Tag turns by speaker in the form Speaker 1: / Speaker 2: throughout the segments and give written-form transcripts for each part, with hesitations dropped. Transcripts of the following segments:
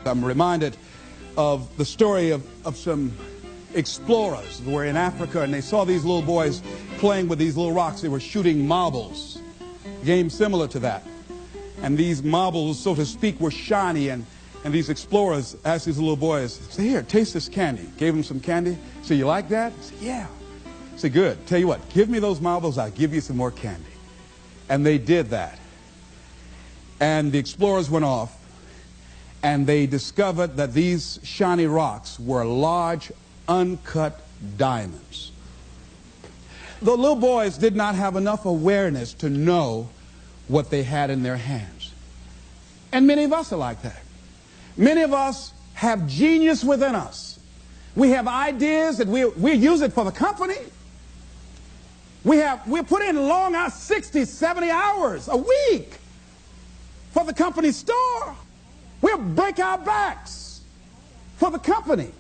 Speaker 1: I'm reminded of the story of some explorers who were in Africa, and they saw these little boys playing with these little rocks. They were shooting marbles, a game similar to that. And these marbles, so to speak, were shiny, and these explorers asked these little boys, say, here, taste this candy. Gave them some candy. So you like that? I said, yeah. I said, good. Tell you what, give me those marbles, I'll give you some more candy. And they did that. And the explorers went off, and they discovered that these shiny rocks were large, uncut diamonds. The little boys did not have enough awareness to know what they had in their hands. And many of us are like that. Many of us have genius within us. We have ideas that we use it for the company. We put in long hours, 60, 70 hours a week for the company store. We'll break our backs for the company.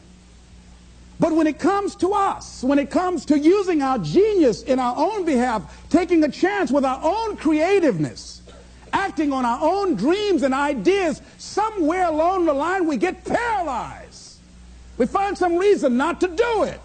Speaker 1: But when it comes to us, when it comes to using our genius in our own behalf, taking a chance with our own creativeness, acting on our own dreams and ideas, somewhere along the line we get paralyzed. We find some reason not to do it.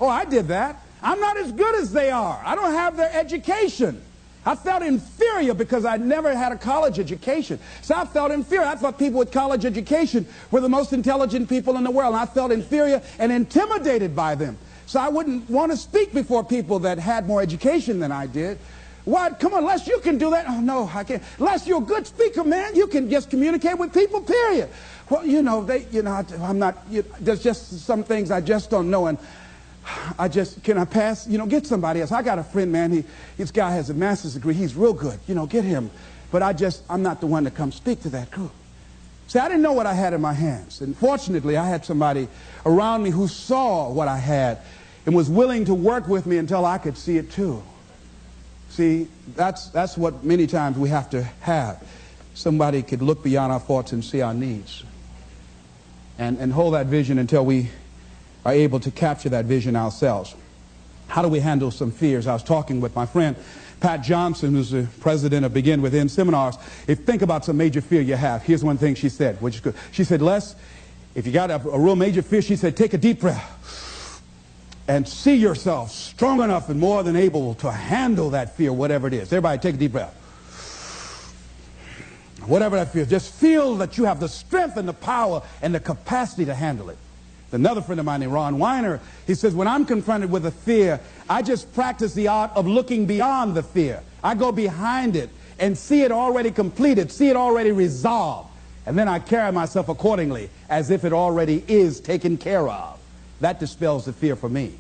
Speaker 1: Oh, I did that. I'm not as good as they are. I don't have their education. I felt inferior because I never had a college education. So I felt inferior. I thought people with college education were the most intelligent people in the world. And I felt inferior and intimidated by them. So I wouldn't want to speak before people that had more education than I did. Why? Come on, Les, you can do that. Oh, no, I can't. Les, you're a good speaker, man. You can just communicate with people, period. Well, I'm not, there's just some things I just don't know. And can I pass? Get somebody else. I got a friend, man. This guy has a master's degree. He's real good. Get him. But I'm not the one to come speak to that group. See, I didn't know what I had in my hands. And fortunately, I had somebody around me who saw what I had and was willing to work with me until I could see it too. See, that's what many times we have to have. Somebody could look beyond our faults and see our needs. And hold that vision until we are able to capture that vision ourselves. How do we handle some fears? I was talking with my friend Pat Johnson, who's the president of Begin Within seminars. Think about some major fear you have. Here's one thing she said, which is good. She said, Les, if you got a real major fear, she said, take a deep breath and see yourself strong enough and more than able to handle that fear, whatever it is. Everybody take a deep breath. Whatever that fear is, just feel that you have the strength and the power and the capacity to handle it. Another friend of mine named Ron Weiner, he says, when I'm confronted with a fear, I just practice the art of looking beyond the fear. I go behind it and see it already completed, see it already resolved. And then I carry myself accordingly as if it already is taken care of. That dispels the fear for me.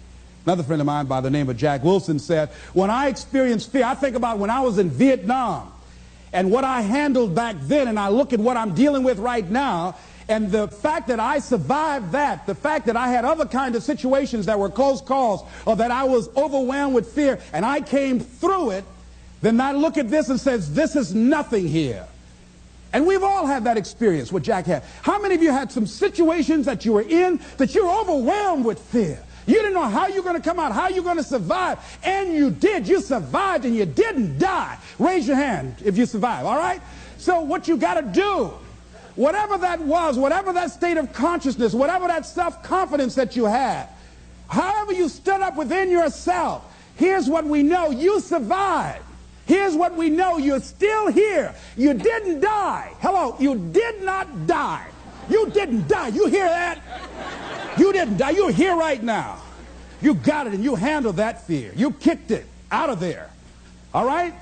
Speaker 1: Another friend of mine by the name of Jack Wilson said, when I experience fear, I think about when I was in Vietnam and what I handled back then, and I look at what I'm dealing with right now. And the fact that I survived that, the fact that I had other kinds of situations that were close calls, or that I was overwhelmed with fear, and I came through it, then I look at this and says, this is nothing here. And we've all had that experience, what Jack had. How many of you had some situations that you were in that you were overwhelmed with fear? You didn't know how you're going to come out, how you're going to survive, and you did. You survived and you didn't die. Raise your hand if you survived, all right? So what you got to do, whatever that was, whatever that state of consciousness, whatever that self-confidence that you had, however you stood up within yourself, here's what we know. You survived. Here's what we know. You're still here. You didn't die. Hello, you did not die. You didn't die. You hear that? You didn't die. You're here right now. You got it and you handled that fear. You kicked it out of there. All right?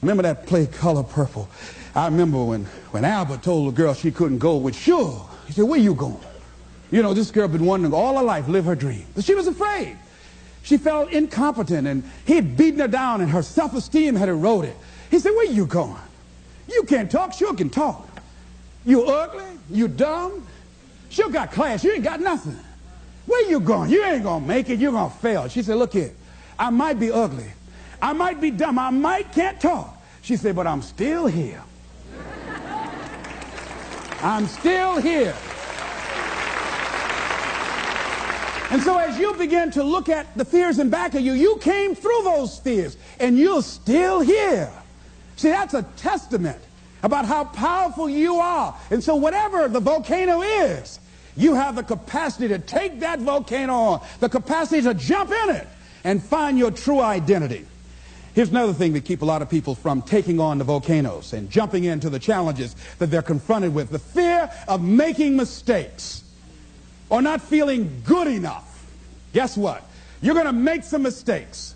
Speaker 1: Remember that play Color Purple? I remember when Albert told the girl she couldn't go with Sure. He said, where you going? This girl had been wanting all her life live her dream. But she was afraid. She felt incompetent, and he had beaten her down, and her self-esteem had eroded. He said, where you going? You can't talk. Sure can talk. You ugly. You dumb. Sure got class. You ain't got nothing. Where you going? You ain't going to make it. You're going to fail. She said, look here. I might be ugly. I might be dumb. I might can't talk. She said, but I'm still here. I'm still here. And so as you begin to look at the fears in back of you, you came through those fears and you're still here. See, that's a testament about how powerful you are. And so whatever the volcano is, you have the capacity to take that volcano on, the capacity to jump in it and find your true identity. Here's another thing that keeps a lot of people from taking on the volcanoes and jumping into the challenges that they're confronted with. The fear of making mistakes or not feeling good enough. Guess what? You're going to make some mistakes.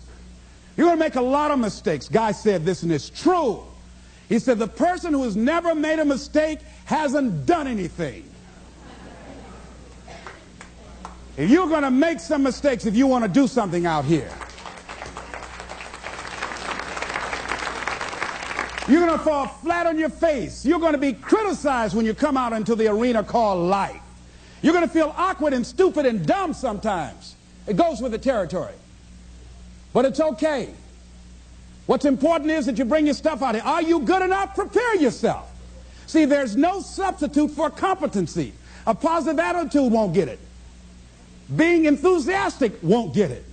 Speaker 1: You're going to make a lot of mistakes. Guy said this, and it's true. He said, the person who has never made a mistake hasn't done anything. If you're going to make some mistakes, if you want to do something out here, you're going to fall flat on your face. You're going to be criticized when you come out into the arena called life. You're going to feel awkward and stupid and dumb sometimes. It goes with the territory. But it's okay. What's important is that you bring your stuff out here. Are you good enough? Prepare yourself. See, there's no substitute for competency. A positive attitude won't get it. Being enthusiastic won't get it.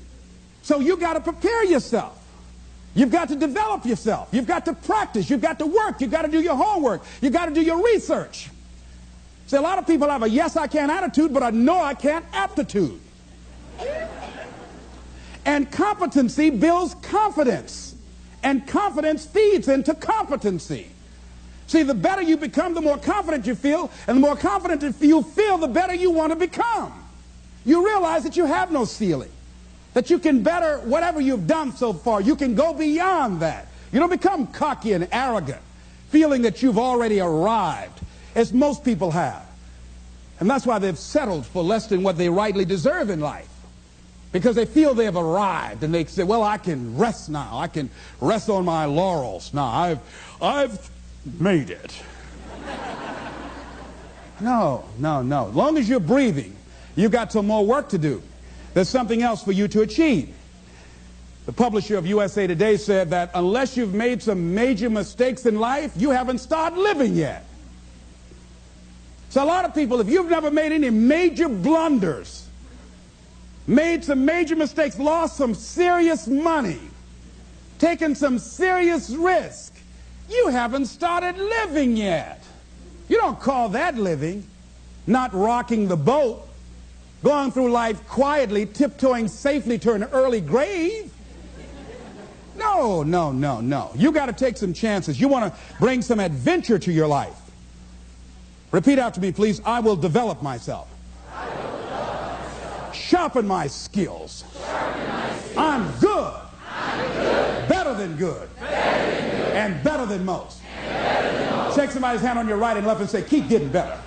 Speaker 1: So you got to prepare yourself. You've got to develop yourself. You've got to practice. You've got to work. You've got to do your homework. You've got to do your research. See, a lot of people have a yes, I can attitude, but a no, I can't aptitude. And competency builds confidence. And confidence feeds into competency. See, the better you become, the more confident you feel. And the more confident you feel, the better you want to become. You realize that you have no ceiling. That you can better whatever you've done so far. You can go beyond that. You don't become cocky and arrogant, feeling that you've already arrived, as most people have. And that's why they've settled for less than what they rightly deserve in life. Because they feel they have arrived, and they say, well, I can rest now. I can rest on my laurels now. I've made it. No. As long as you're breathing, you've got some more work to do. There's something else for you to achieve. The publisher of USA Today said that unless you've made some major mistakes in life, you haven't started living yet. So a lot of people, if you've never made any major blunders, made some major mistakes, lost some serious money, taken some serious risk, you haven't started living yet. You don't call that living. Not rocking the boat, going through life quietly, tiptoeing safely to an early grave. No. You got to take some chances. You want to bring some adventure to your life. Repeat after me, please. I will develop myself. Sharpen my skills. I'm good. Better than good. And better than most. Shake somebody's hand on your right and left and say, keep getting better.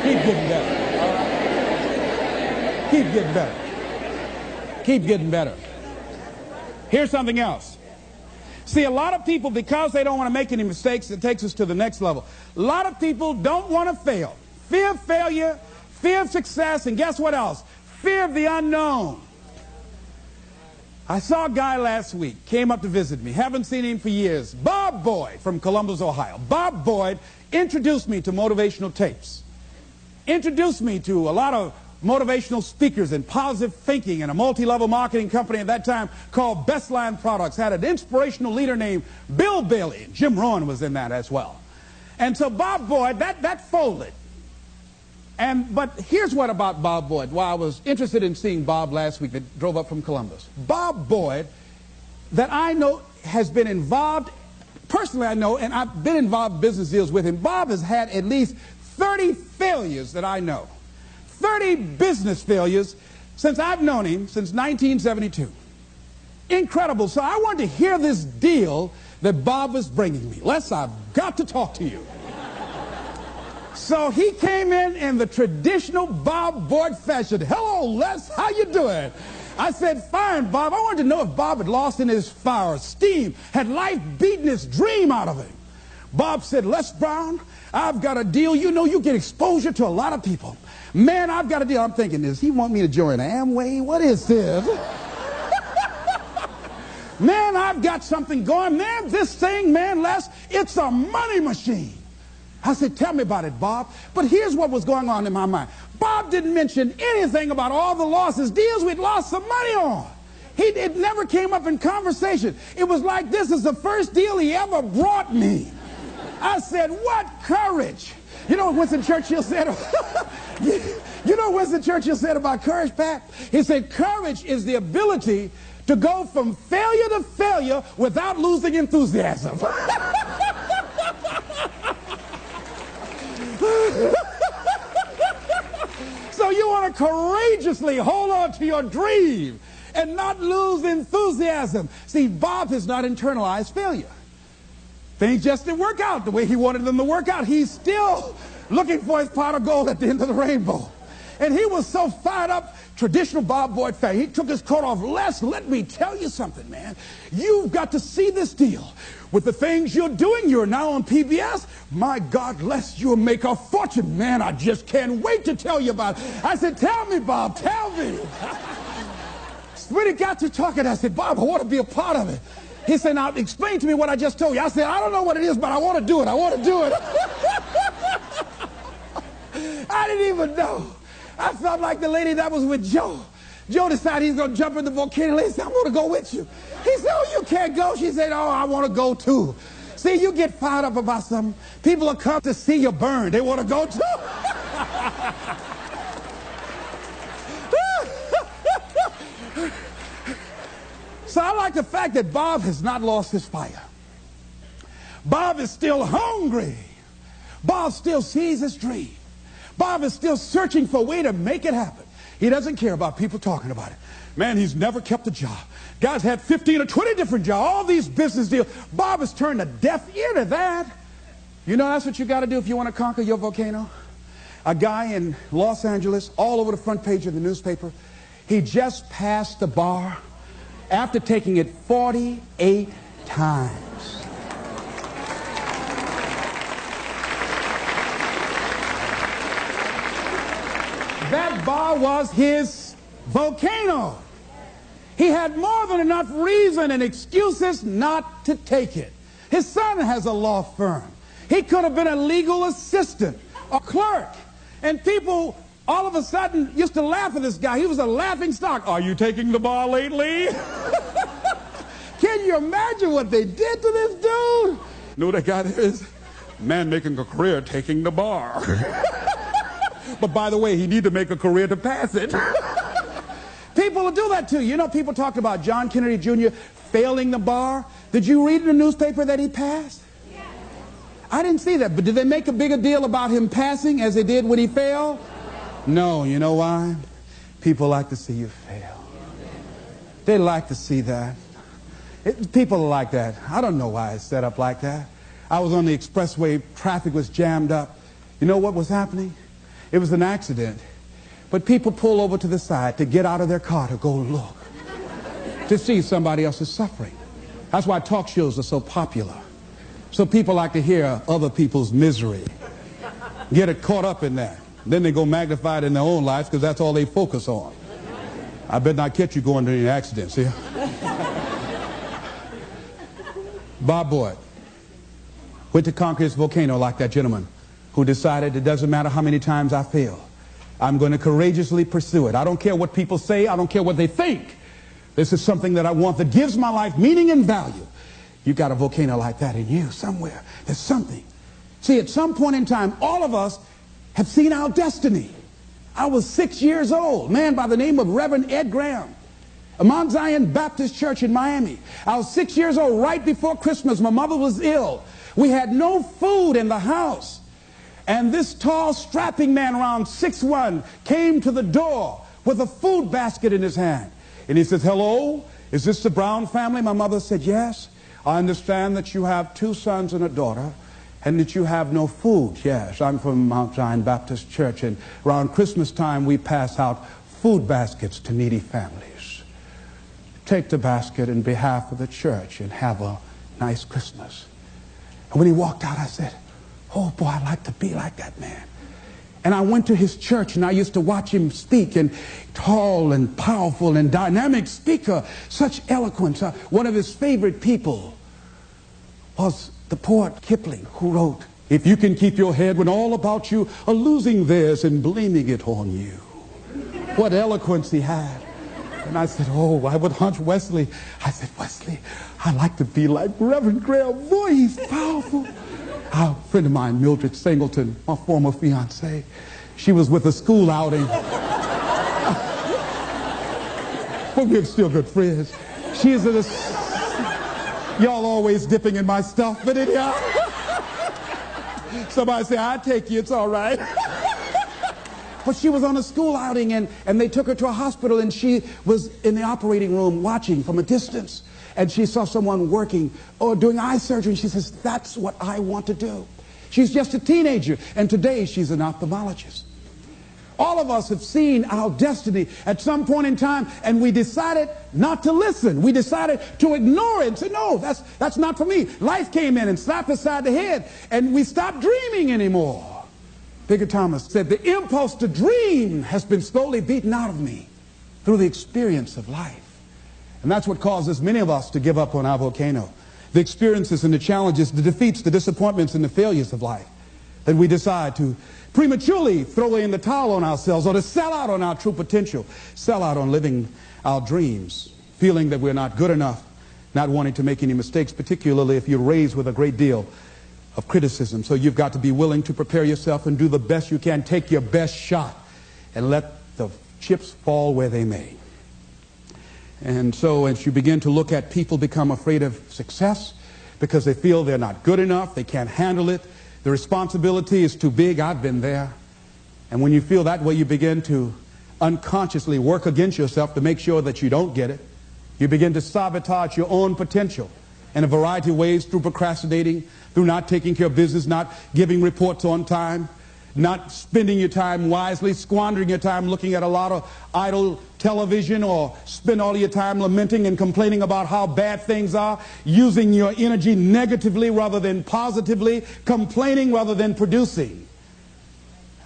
Speaker 1: Keep getting better. All right? Keep getting better. Keep getting better. Here's something else. See, a lot of people, because they don't want to make any mistakes, it takes us to the next level. A lot of people don't want to fail. Fear of failure, fear of success, and guess what else? Fear of the unknown. I saw a guy last week, came up to visit me, haven't seen him for years. Bob Boyd from Columbus, Ohio. Bob Boyd introduced me to motivational tapes. Introduced me to a lot of motivational speakers and positive thinking, and a multi-level marketing company at that time called Bestline Products had an inspirational leader named Bill Bailey. Jim Rohn was in that as well. And so Bob Boyd, that folded. But here's what about Bob Boyd. While I was interested in seeing Bob last week that drove up from Columbus. Bob Boyd, that I know has been involved, personally I know, and I've been involved in business deals with him. Bob has had at least 30 failures that I know. 30 business failures since I've known him, since 1972. Incredible. So I wanted to hear this deal that Bob was bringing me. Les, I've got to talk to you. So he came in the traditional Bob Boyd fashion. Hello, Les, how you doing? I said, fine, Bob. I wanted to know if Bob had lost in his fire, steam, had life beaten his dream out of him. Bob said, Les Brown, I've got a deal. You know, you get exposure to a lot of people. Man, I've got a deal. I'm thinking, does he want me to join Amway? What is this? Man, I've got something going. Man, this thing, man, Les, it's a money machine. I said, tell me about it, Bob. But here's what was going on in my mind. Bob didn't mention anything about all the losses, deals we'd lost some money on. It never came up in conversation. It was like, this is the first deal he ever brought me. I said, what courage. You know what Winston Churchill said? You know what Winston Churchill said about courage, Pat? He said, courage is the ability to go from failure to failure without losing enthusiasm. So you want to courageously hold on to your dream and not lose enthusiasm. See, Bob has not internalized failure. Things just didn't work out the way he wanted them to work out. He's still looking for his pot of gold at the end of the rainbow. And he was so fired up, traditional Bob Boyd fan. He took his coat off. Les, let me tell you something, man. You've got to see this deal. With the things you're doing, you're now on PBS. My God, Les, you'll make a fortune. Man, I just can't wait to tell you about it. I said, tell me, Bob, tell me. When he got to talking, I said, Bob, I want to be a part of it. He said, now explain to me what I just told you. I said, I don't know what it is, but I want to do it. I want to do it. I didn't even know. I felt like the lady that was with Joe. Joe decided he's going to jump in the volcano. He said, I'm going to go with you. He said, oh, you can't go. She said, oh, I want to go too. See, you get fired up about something. People will come to see you burn. They want to go too. So I like the fact that Bob has not lost his fire. Bob is still hungry. Bob still sees his dream. Bob is still searching for a way to make it happen. He doesn't care about people talking about it. Man, he's never kept a job. Guy's had 15 or 20 different jobs, all these business deals. Bob has turned a deaf ear to that. You know, that's what you got to do if you want to conquer your volcano. A guy in Los Angeles, all over the front page of the newspaper, he just passed the bar after taking it 48 times. That bar was his volcano. He had more than enough reason and excuses not to take it. His son has a law firm. He could have been a legal assistant, a clerk. And people all of a sudden used to laugh at this guy. He was a laughing stock. Are you taking the bar lately? Can you imagine what they did to this dude? You know what that guy is? Man making a career taking the bar. But by the way, he need to make a career to pass it. People will do that too. You know, people talk about John Kennedy Jr. failing the bar. Did you read in the newspaper that he passed? Yes. I didn't see that, but did they make a bigger deal about him passing as they did when he failed? No, you know why? People like to see you fail. They like to see that. People are like that. I don't know why it's set up like that. I was on the expressway, traffic was jammed up. You know what was happening? It was an accident. But people pull over to the side to get out of their car to go look, to see somebody else's suffering. That's why talk shows are so popular. So people like to hear other people's misery, get it caught up in that. Then they go magnify it in their own lives because that's all they focus on. I better not catch you going to any accidents here. Bob Boyd went to conquer his volcano like that gentleman who decided it doesn't matter how many times I fail. I'm going to courageously pursue it. I don't care what people say. I don't care what they think. This is something that I want that gives my life meaning and value. You got a volcano like that in you somewhere. There's something. See, at some point in time, all of us have seen our destiny. I was 6 years old, a man by the name of Reverend Ed Graham, a Mount Zion Baptist Church in Miami. I was 6 years old right before Christmas. My mother was ill. We had no food in the house. And this tall, strapping man around 6'1" came to the door with a food basket in his hand. And he says, hello, is this the Brown family? My mother said, yes. I understand that you have 2 sons and a daughter and that you have no food. Yes, I'm from Mount Zion Baptist Church, and around Christmas time we pass out food baskets to needy families. Take the basket in behalf of the church and have a nice Christmas. And when he walked out, I said, oh boy, I'd like to be like that man. And I went to his church and I used to watch him speak, and tall and powerful and dynamic speaker, such eloquence. One of his favorite people was the poet Kipling, who wrote, if you can keep your head when all about you are losing theirs and blaming it on you. What eloquence he had. And I said, oh, I would hunch Wesley. I said, Wesley, I'd like to be like Reverend Graham. Boy, he's powerful. A friend of mine, Mildred Singleton, my former fiance, she was with a school outing. But we're still good friends. She is y'all always dipping in my stuff, but anyhow. Somebody say, I'll take you, it's all right. But she was on a school outing, and they took her to a hospital, and she was in the operating room watching from a distance. And she saw someone working or doing eye surgery, and she says, that's what I want to do. She's just a teenager, and today she's an ophthalmologist. All of us have seen our destiny at some point in time, and we decided not to listen. We decided to ignore it and say, no, that's not for me. Life came in and slapped us side the head, and we stopped dreaming anymore. Bigger Thomas said, the impulse to dream has been slowly beaten out of me through the experience of life. And that's what causes many of us to give up on our volcano. The experiences and the challenges, the defeats, the disappointments, and the failures of life. That we decide to prematurely throw in the towel on ourselves, or to sell out on our true potential, sell out on living our dreams, feeling that we're not good enough, not wanting to make any mistakes, particularly if you're raised with a great deal of criticism. So you've got to be willing to prepare yourself and do the best you can. Take your best shot and let the chips fall where they may. And so as you begin to look at people become afraid of success because they feel they're not good enough, they can't handle it, the responsibility is too big. I've been there. And when you feel that way, you begin to unconsciously work against yourself to make sure that you don't get it. You begin to sabotage your own potential in a variety of ways, through procrastinating, through not taking care of business, not giving reports on time, not spending your time wisely, squandering your time looking at a lot of idle television, or spend all your time lamenting and complaining about how bad things are, using your energy negatively rather than positively, complaining rather than producing.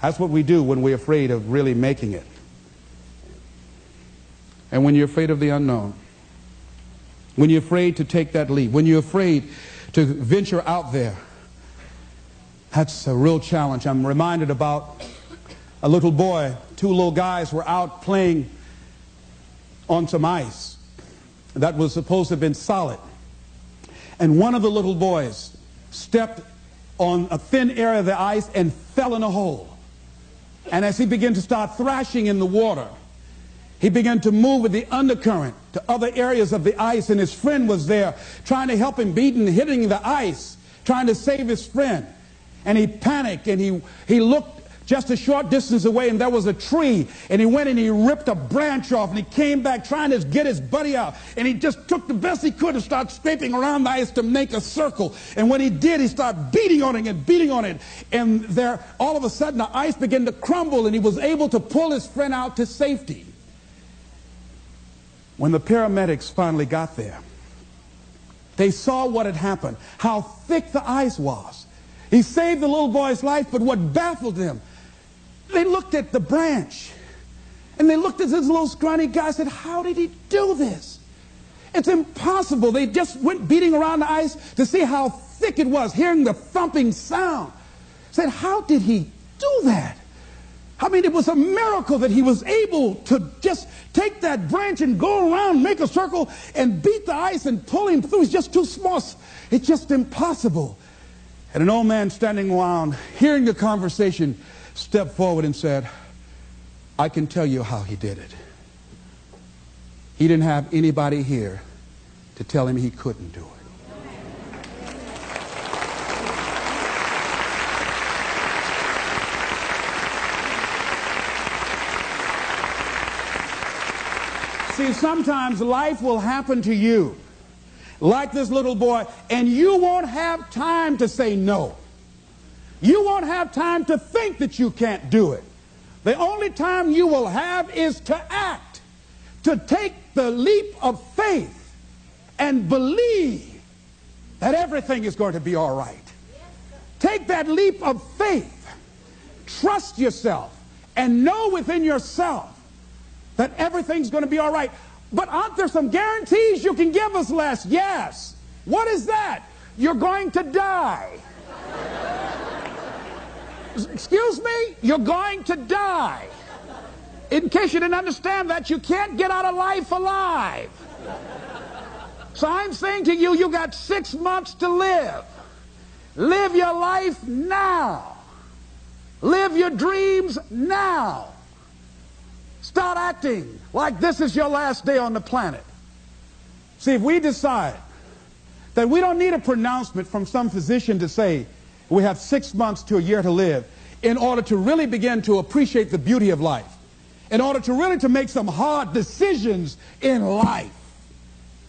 Speaker 1: That's what we do when we're afraid of really making it. And when you're afraid of the unknown, when you're afraid to take that leap, when you're afraid to venture out there, that's a real challenge. I'm reminded about a little boy. Two little guys were out playing on some ice that was supposed to have been solid. And one of the little boys stepped on a thin area of the ice and fell in a hole. And as he began to start thrashing in the water, he began to move with the undercurrent to other areas of the ice, and his friend was there trying to help him, beating, hitting the ice, trying to save his friend. And he panicked, and he looked just a short distance away, and there was a tree, and he went and he ripped a branch off, and he came back trying to get his buddy out, and he just took the best he could and started scraping around the ice to make a circle. And when he did, he started beating on it and beating on it, and there all of a sudden the ice began to crumble, and he was able to pull his friend out to safety. When the paramedics finally got there, they saw what had happened, how thick the ice was. He saved the little boy's life, but what baffled them, they looked at the branch, and they looked at this little scrawny guy and said, how did he do this? It's impossible. They just went beating around the ice to see how thick it was, hearing the thumping sound. Said, how did he do that? I mean, it was a miracle that he was able to just take that branch and go around, make a circle, and beat the ice and pull him through. It's just too small. It's just impossible. And an old man standing around, hearing the conversation, stepped forward and said, I can tell you how he did it. He didn't have anybody here to tell him he couldn't do it. See, sometimes life will happen to you, like this little boy, and you won't have time to say no. You won't have time to think that you can't do it. The only time you will have is to act, to take the leap of faith and believe that everything is going to be all right. Take that leap of faith, trust yourself, and know within yourself that everything's going to be all right. But aren't there some guarantees you can give us, Les? Yes. What is that? You're going to die. Excuse me? You're going to die. In case you didn't understand that, you can't get out of life alive. So I'm saying to you, you got 6 months to live. Live your life now. Live your dreams now. Start acting like this is your last day on the planet. See, if we decide that we don't need a pronouncement from some physician to say we have 6 months to a year to live in order to really begin to appreciate the beauty of life, in order to really to make some hard decisions in life.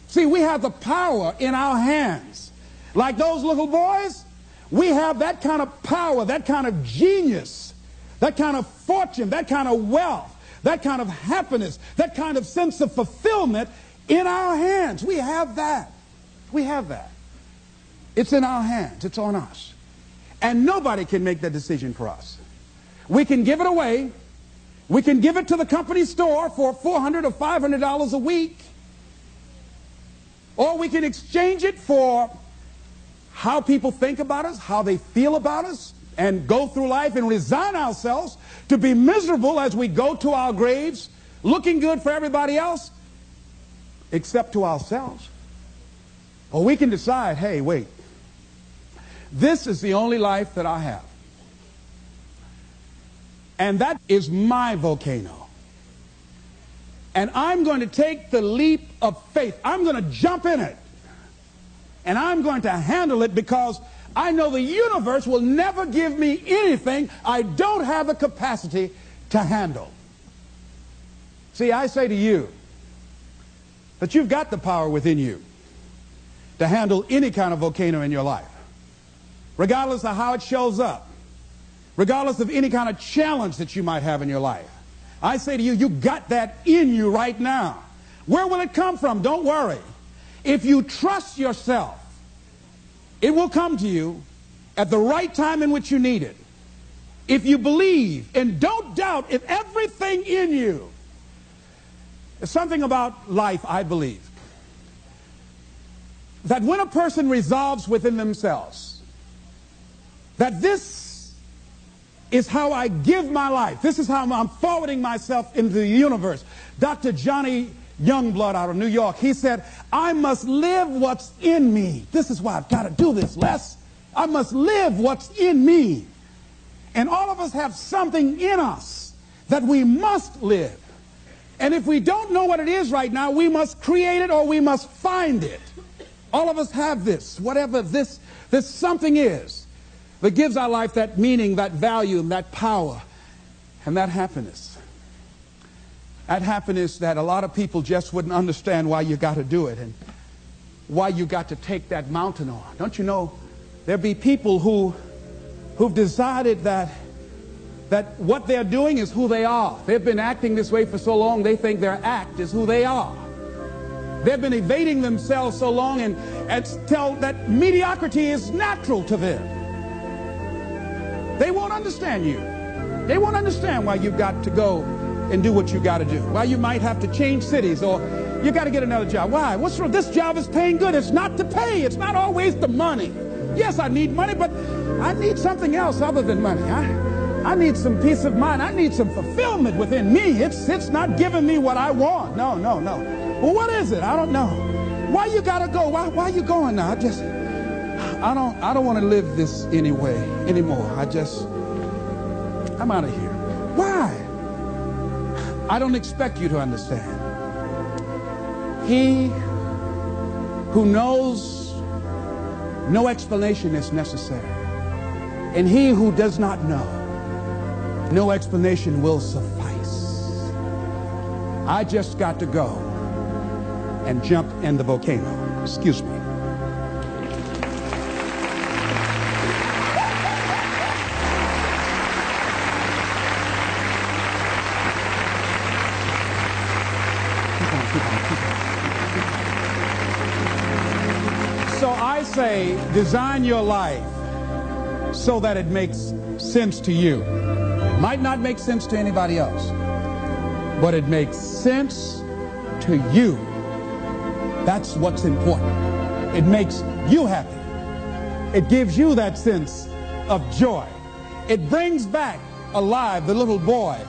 Speaker 1: See, we have the power in our hands. Like those little boys, we have that kind of power, that kind of genius, that kind of fortune, that kind of wealth, that kind of happiness, that kind of sense of fulfillment in our hands. We have that. We have that. It's in our hands. It's on us. And nobody can make that decision for us. We can give it away. We can give it to the company store for $400 or $500 a week. Or we can exchange it for how people think about us, how they feel about us, and go through life and resign ourselves to be miserable as we go to our graves, looking good for everybody else, except to ourselves. Or we can decide, hey, wait, this is the only life that I have. And that is my volcano. And I'm going to take the leap of faith. I'm going to jump in it. And I'm going to handle it because I know the universe will never give me anything I don't have the capacity to handle. See, I say to you that you've got the power within you to handle any kind of volcano in your life, regardless of how it shows up, regardless of any kind of challenge that you might have in your life. I say to you, you got that in you right now. Where will it come from? Don't worry. If you trust yourself, it will come to you at the right time in which you need it. If you believe and don't doubt, if everything in you, there's something about life, I believe, that when a person resolves within themselves that this is how I give my life, this is how I'm forwarding myself into the universe. Dr. Johnny Youngblood out of New York, he said, I must live what's in me. This is why I've got to do this, Les. I must live what's in me. And all of us have something in us that we must live. And if we don't know what it is right now, we must create it or we must find it. All of us have this, whatever this something is that gives our life that meaning, that value, and that power, and that happiness. That happiness that a lot of people just wouldn't understand why you got to do it and why you got to take that mountain on. Don't you know, there be people who've decided that what they're doing is who they are. They've been acting this way for so long, they think their act is who they are. They've been evading themselves so long and tell that mediocrity is natural to them. They won't understand you. They won't understand why you've got to go and do what you got to do. Why you might have to change cities or you got to get another job. Why? What's wrong? This job is paying good. It's not to pay. It's not always the money. Yes, I need money, but I need something else other than money. I need some peace of mind. I need some fulfillment within me. It's not giving me what I want. No. Well, what is it? I don't know. Why you got to go? Why are you going now? I don't want to live this anymore. I'm out of here. Why? I don't expect you to understand. He who knows no explanation is necessary, and he who does not know, no explanation will suffice. I just got to go and jump in the volcano. Excuse me. So I say, design your life so that it makes sense to you. It might not make sense to anybody else, but it makes sense to you. That's what's important. It makes you happy. It gives you that sense of joy. It brings back alive the little boy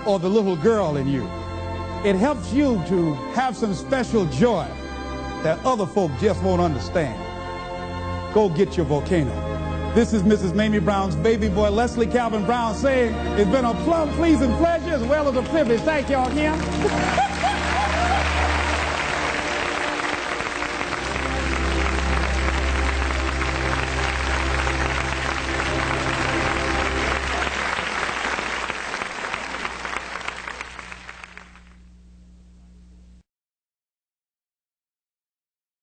Speaker 1: or the little girl in you. It helps you to have some special joy that other folk just won't understand. Go get your volcano. This is Mrs. Mamie Brown's baby boy, Leslie Calvin Brown, saying it's been a plum pleasing pleasure as well as a privilege. Thank y'all again.